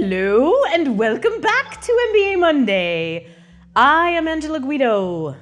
Hello and welcome back to MBA Monday. I am Angela Guido,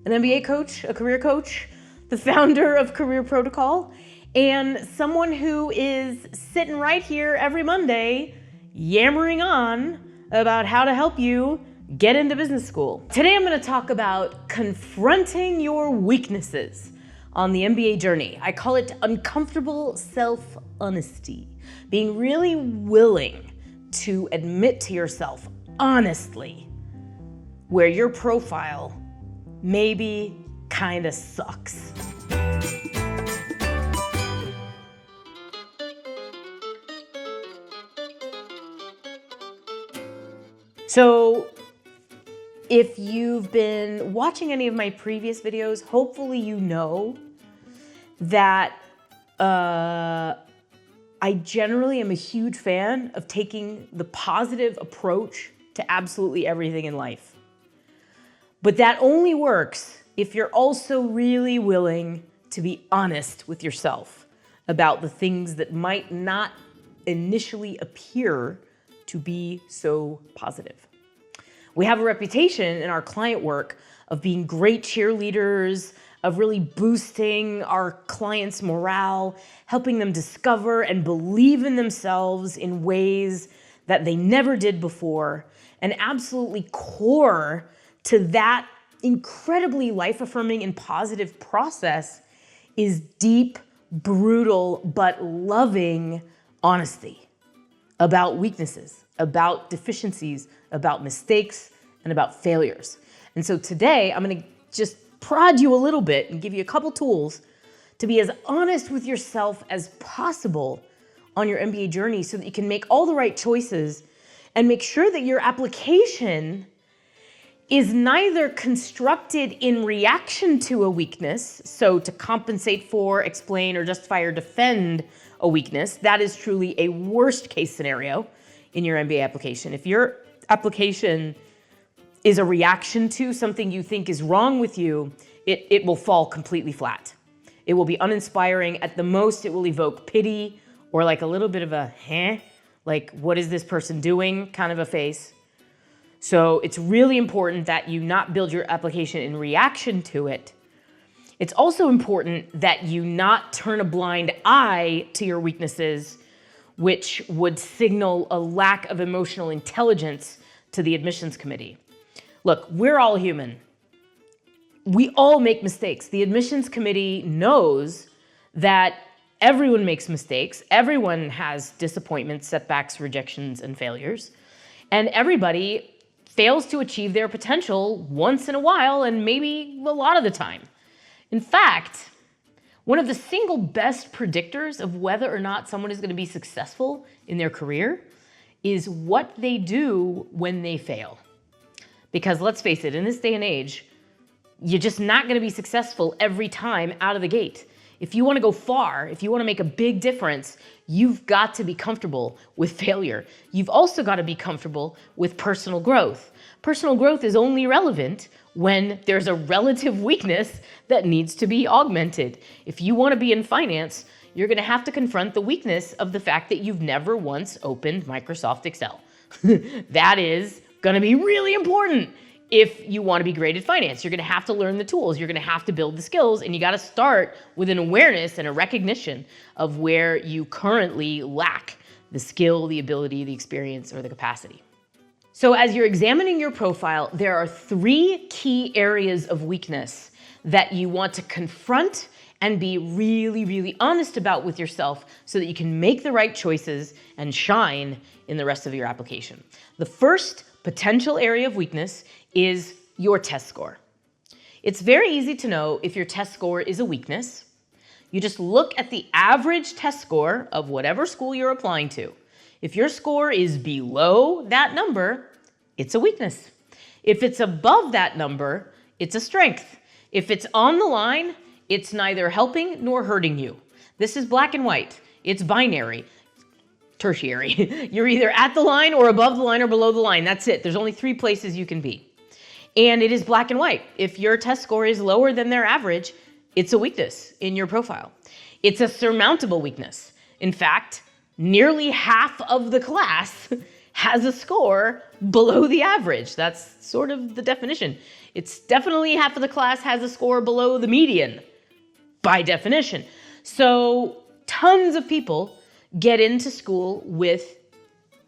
an MBA coach, a career coach, the founder of Career Protocol, and someone who is sitting right here every Monday yammering on about how to help you get into business school. Today I'm going to talk about confronting your weaknesses on the MBA journey. I call it uncomfortable self-honesty. Being really willing to admit to yourself honestly where your profile maybe kind of sucks. So if you've been watching any of my previous videos, hopefully you know that I generally am a huge fan of taking the positive approach to absolutely everything in life. But that only works if you're also really willing to be honest with yourself about the things that might not initially appear to be so positive. We have a reputation in our client work of being great cheerleaders, of really boosting our clients' morale, helping them discover and believe in themselves in ways that they never did before. And absolutely core to that incredibly life-affirming and positive process is deep, brutal, but loving honesty about weaknesses, about deficiencies, about mistakes, and about failures. And so today, I'm going to just prod you a little bit and give you a couple tools to be as honest with yourself as possible on your MBA journey so that you can make all the right choices and make sure that your application is neither constructed in reaction to a weakness, so to compensate for, explain, or justify or defend a weakness. That is truly a worst case scenario in your MBA application. If your application is a reaction to something you think is wrong with you, it will fall completely flat. It will be uninspiring. At the most, it will evoke pity or like a little bit of a, like what is this person doing kind of a face. So it's really important that you not build your application in reaction to it. It's also important that you not turn a blind eye to your weaknesses, which would signal a lack of emotional intelligence to the admissions committee. Look, we're all human. We all make mistakes. The admissions committee knows that everyone makes mistakes. Everyone has disappointments, setbacks, rejections, and failures. And everybody fails to achieve their potential once in a while and maybe a lot of the time. In fact, one of the single best predictors of whether or not someone is going to be successful in their career is what they do when they fail. Because let's face it, in this day and age, you're just not going to be successful every time out of the gate. If you want to go far, if you want to make a big difference, you've got to be comfortable with failure. You've also got to be comfortable with personal growth. Personal growth is only relevant when there's a relative weakness that needs to be augmented. If you want to be in finance, you're going to have to confront the weakness of the fact that you've never once opened Microsoft Excel. That is going to be really important if you want to be great at finance. You're going to have to learn the tools. You're going to have to build the skills, and you got to start with an awareness and a recognition of where you currently lack the skill, the ability, the experience, or the capacity. So as you're examining your profile, there are 3 key areas of weakness that you want to confront and be really, really honest about with yourself so that you can make the right choices and shine in the rest of your application. The first potential area of weakness is your test score. It's very easy to know if your test score is a weakness. You just look at the average test score of whatever school you're applying to. If your score is below that number, it's a weakness. If it's above that number, it's a strength. If it's on the line, it's neither helping nor hurting you. This is black and white. It's binary. Tertiary. You're either at the line or above the line or below the line. That's it. There's only 3 places you can be. And it is black and white. If your test score is lower than their average, it's a weakness in your profile. It's a surmountable weakness. In fact, nearly half of the class has a score below the average. That's sort of the definition. It's definitely half of the class has a score below the median, by definition. So tons of people get into school with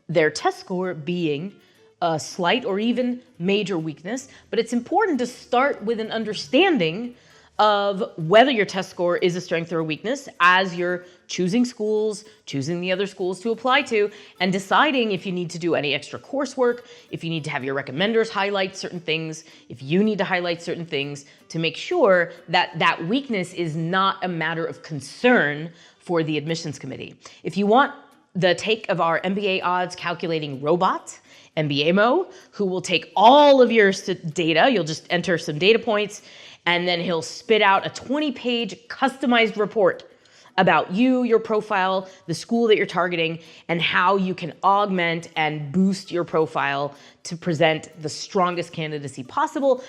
their test score being a slight or even major weakness, but it's important to start with an understanding of whether your test score is a strength or a weakness as you're choosing schools, choosing the other schools to apply to, and deciding if you need to do any extra coursework, if you need to have your recommenders highlight certain things, if you need to highlight certain things to make sure that that weakness is not a matter of concern for the admissions committee. If you want the take of our MBA odds calculating robot, MBA Mo, who will take all of your data, you'll just enter some data points, and then he'll spit out a 20-page customized report about you, your profile, the school that you're targeting, and how you can augment and boost your profile to present the strongest candidacy possible.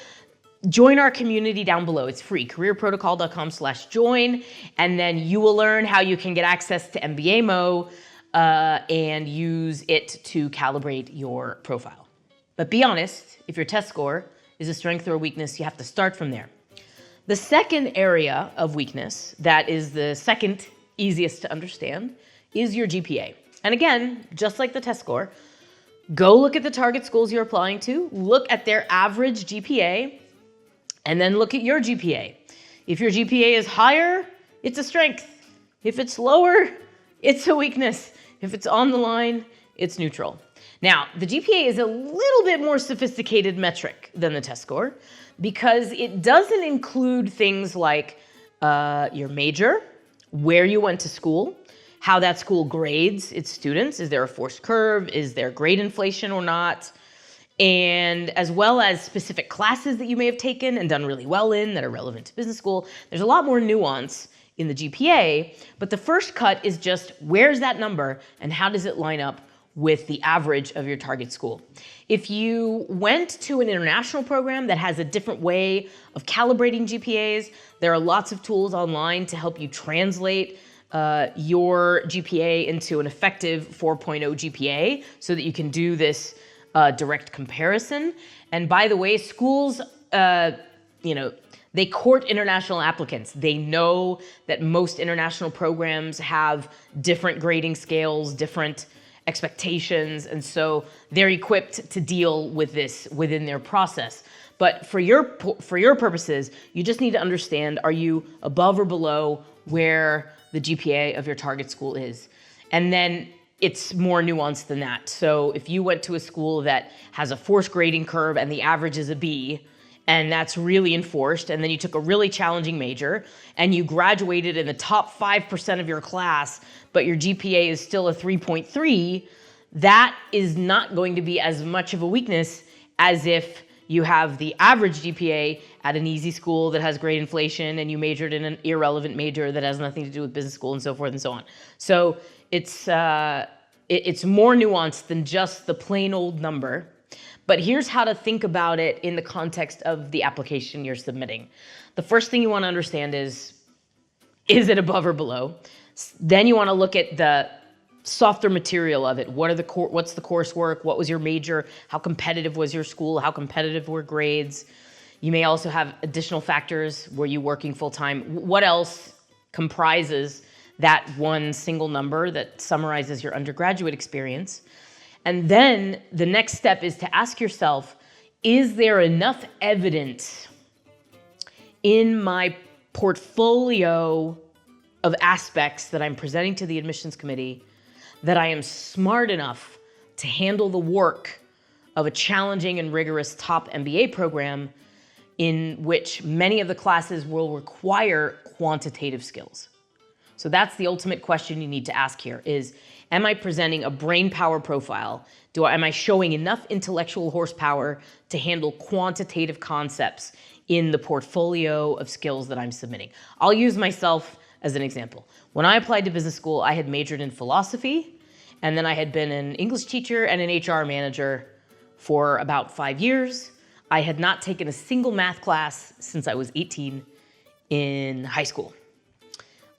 Join our community down below. It's free, careerprotocol.com/join, and then you will learn how you can get access to MBA Mo and use it to calibrate your profile. But be honest, if your test score is a strength or a weakness, you have to start from there. The second area of weakness, that is the second easiest to understand, is your GPA. And again, just like the test score, go look at the target schools you're applying to, look at their average GPA, and then look at your GPA. If your GPA is higher, it's a strength. If it's lower, it's a weakness. If it's on the line, it's neutral. Now, the GPA is a little bit more sophisticated metric than the test score because it doesn't include things like your major, where you went to school, how that school grades its students, is there a forced curve, is there grade inflation or not, and as well as specific classes that you may have taken and done really well in that are relevant to business school. There's a lot more nuance in the GPA, but the first cut is just where's that number and how does it line up with the average of your target school. If you went to an international program that has a different way of calibrating GPAs, there are lots of tools online to help you translate your GPA into an effective 4.0 GPA so that you can do this direct comparison. And by the way, schools, they court international applicants. They know that most international programs have different grading scales, different expectations, and so they're equipped to deal with this within their process. But for your purposes, you just need to understand, are you above or below where the GPA of your target school is? And then it's more nuanced than that. So if you went to a school that has a forced grading curve and the average is a B, and that's really enforced, and then you took a really challenging major, and you graduated in the top 5% of your class, but your GPA is still a 3.3, that is not going to be as much of a weakness as if you have the average GPA at an easy school that has grade inflation, and you majored in an irrelevant major that has nothing to do with business school, and so forth and so on. So it's more nuanced than just the plain old number. But here's how to think about it in the context of the application you're submitting. The first thing you want to understand is it above or below? Then you want to look at the softer material of it. What's the coursework? What was your major? How competitive was your school? How competitive were grades? You may also have additional factors. Were you working full-time? What else comprises that one single number that summarizes your undergraduate experience? And then the next step is to ask yourself, is there enough evidence in my portfolio of aspects that I'm presenting to the admissions committee that I am smart enough to handle the work of a challenging and rigorous top MBA program in which many of the classes will require quantitative skills? So that's the ultimate question you need to ask here is, am I presenting a brain power profile? Am I showing enough intellectual horsepower to handle quantitative concepts in the portfolio of skills that I'm submitting? I'll use myself as an example. When I applied to business school, I had majored in philosophy, and then I had been an English teacher and an HR manager for about 5 years. I had not taken a single math class since I was 18 in high school.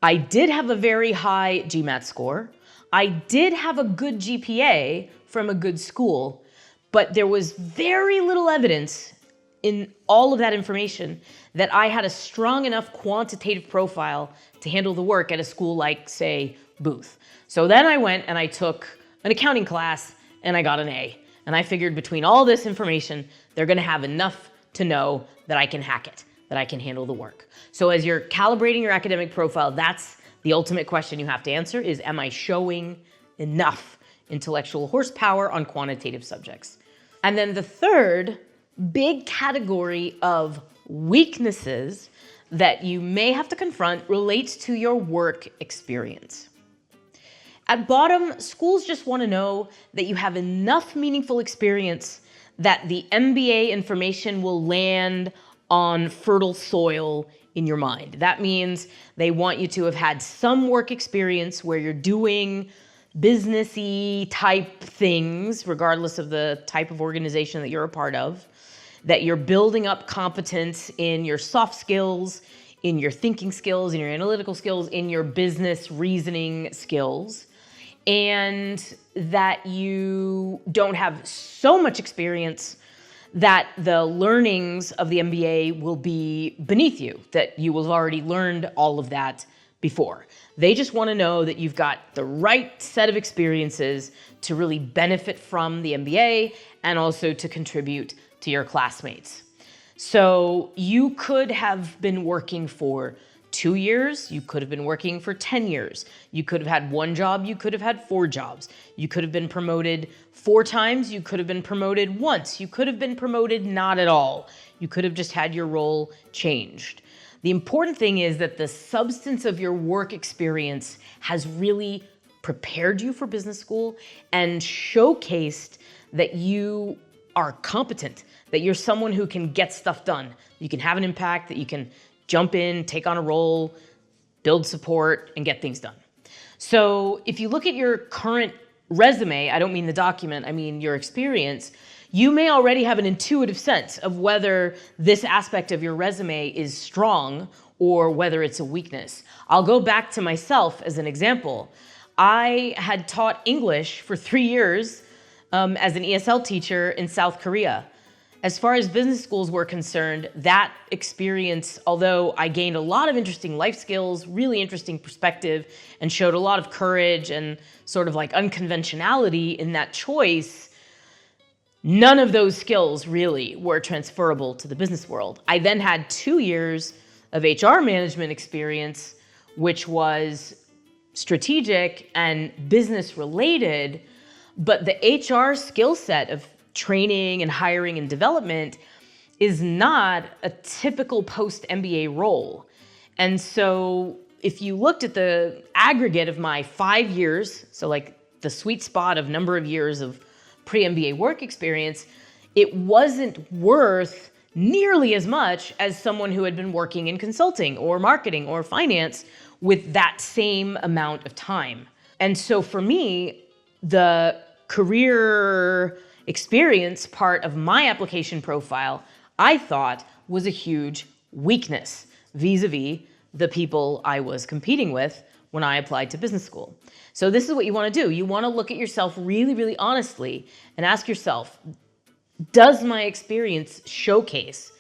I did have a very high GMAT score. I did have a good GPA from a good school, but there was very little evidence in all of that information that I had a strong enough quantitative profile to handle the work at a school like, say, Booth. So then I went and I took an accounting class and I got an A. And I figured between all this information, they're gonna have enough to know that I can hack it, that I can handle the work. So as you're calibrating your academic profile, that's the ultimate question you have to answer is, am I showing enough intellectual horsepower on quantitative subjects? And then the third big category of weaknesses that you may have to confront relates to your work experience. At bottom, schools just want to know that you have enough meaningful experience that the MBA information will land on fertile soil in your mind. That means they want you to have had some work experience where you're doing businessy type things, regardless of the type of organization that you're a part of, that you're building up competence in your soft skills, in your thinking skills, in your analytical skills, in your business reasoning skills, and that you don't have so much experience that the learnings of the MBA will be beneath you, that you will have already learned all of that before. They just want to know that you've got the right set of experiences to really benefit from the MBA and also to contribute to your classmates. So you could have been working for 2 years, you could have been working for 10 years. You could have had one job, you could have had 4 jobs. You could have been promoted 4 times, you could have been promoted once. You could have been promoted not at all. You could have just had your role changed. The important thing is that the substance of your work experience has really prepared you for business school and showcased that you are competent, that you're someone who can get stuff done. You can have an impact, that you can jump in, take on a role, build support, and get things done. So if you look at your current resume, I don't mean the document, I mean your experience, you may already have an intuitive sense of whether this aspect of your resume is strong or whether it's a weakness. I'll go back to myself as an example. I had taught English for 3 years as an ESL teacher in South Korea. As far as business schools were concerned, that experience, although I gained a lot of interesting life skills, really interesting perspective, and showed a lot of courage and sort of like unconventionality in that choice, none of those skills really were transferable to the business world. I then had 2 years of HR management experience, which was strategic and business related, but the HR skill set of training and hiring and development is not a typical post-MBA role. And so if you looked at the aggregate of my 5 years, so like the sweet spot of number of years of pre-MBA work experience, it wasn't worth nearly as much as someone who had been working in consulting or marketing or finance with that same amount of time. And so for me, the career experience part of my application profile, I thought was a huge weakness vis-a-vis the people I was competing with when I applied to business school. So this is what you want to do. You want to look at yourself really, really honestly and ask yourself, does my experience showcase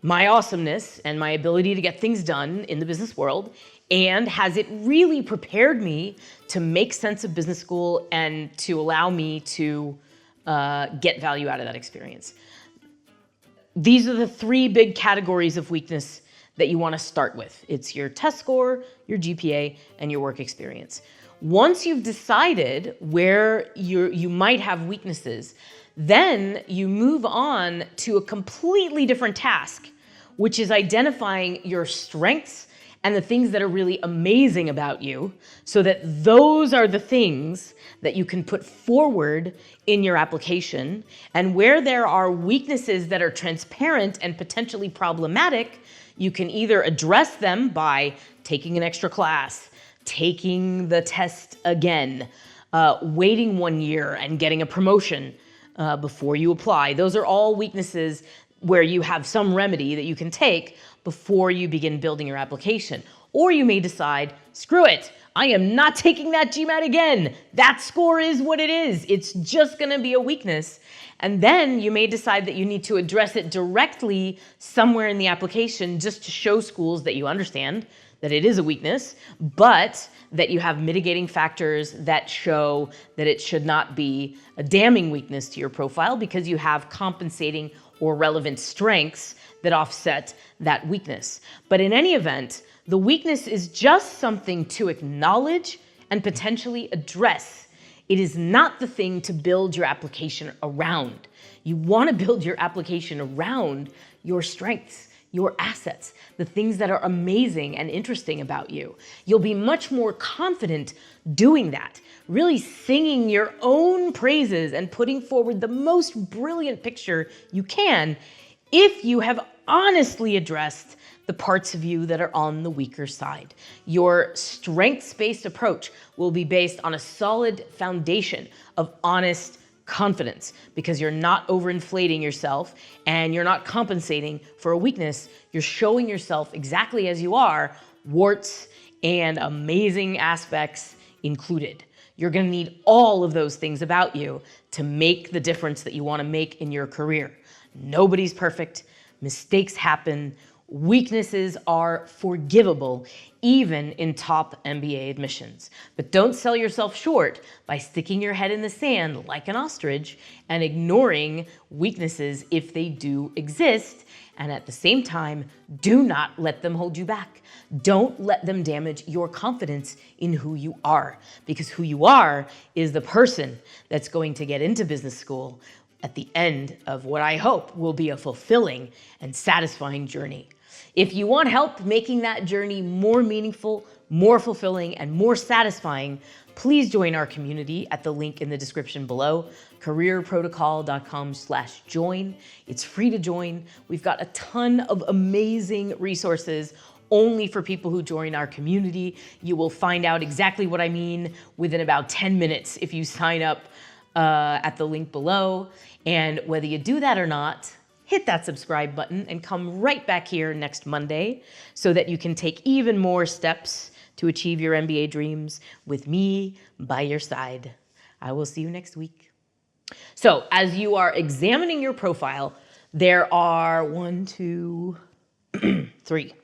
my awesomeness and my ability to get things done in the business world? And has it really prepared me to make sense of business school and to allow me to get value out of that experience? These are the 3 big categories of weakness that you want to start with. It's your test score, your GPA, and your work experience. Once you've decided where you might have weaknesses, then you move on to a completely different task, which is identifying your strengths and the things that are really amazing about you, so that those are the things that you can put forward in your application. And where there are weaknesses that are transparent and potentially problematic, you can either address them by taking an extra class, taking the test again, waiting 1 year and getting a promotion before you apply. Those are all weaknesses where you have some remedy that you can take before you begin building your application. Or you may decide, screw it, I am not taking that GMAT again. That score is what it is. It's just going to be a weakness. And then you may decide that you need to address it directly somewhere in the application just to show schools that you understand that it is a weakness, but that you have mitigating factors that show that it should not be a damning weakness to your profile because you have compensating or relevant strengths that offset that weakness. But in any event, the weakness is just something to acknowledge and potentially address. It is not the thing to build your application around. You want to build your application around your strengths, your assets, the things that are amazing and interesting about you. You'll be much more confident doing that, really singing your own praises and putting forward the most brilliant picture you can if you have honestly addressed the parts of you that are on the weaker side. Your strengths-based approach will be based on a solid foundation of honest confidence because you're not overinflating yourself and you're not compensating for a weakness. You're showing yourself exactly as you are, warts and amazing aspects included. You're going to need all of those things about you to make the difference that you want to make in your career. Nobody's perfect. Mistakes happen. Weaknesses are forgivable, even in top MBA admissions. But don't sell yourself short by sticking your head in the sand like an ostrich and ignoring weaknesses if they do exist. And at the same time, do not let them hold you back. Don't let them damage your confidence in who you are, because who you are is the person that's going to get into business school at the end of what I hope will be a fulfilling and satisfying journey. If you want help making that journey more meaningful, more fulfilling, and more satisfying, please join our community at the link in the description below, careerprotocol.com/join. It's free to join. We've got a ton of amazing resources only for people who join our community. You will find out exactly what I mean within about 10 minutes if you sign up at the link below. And whether you do that or not, hit that subscribe button and come right back here next Monday so that you can take even more steps to achieve your MBA dreams with me by your side. I will see you next week. So as you are examining your profile, there are 1, 2, 3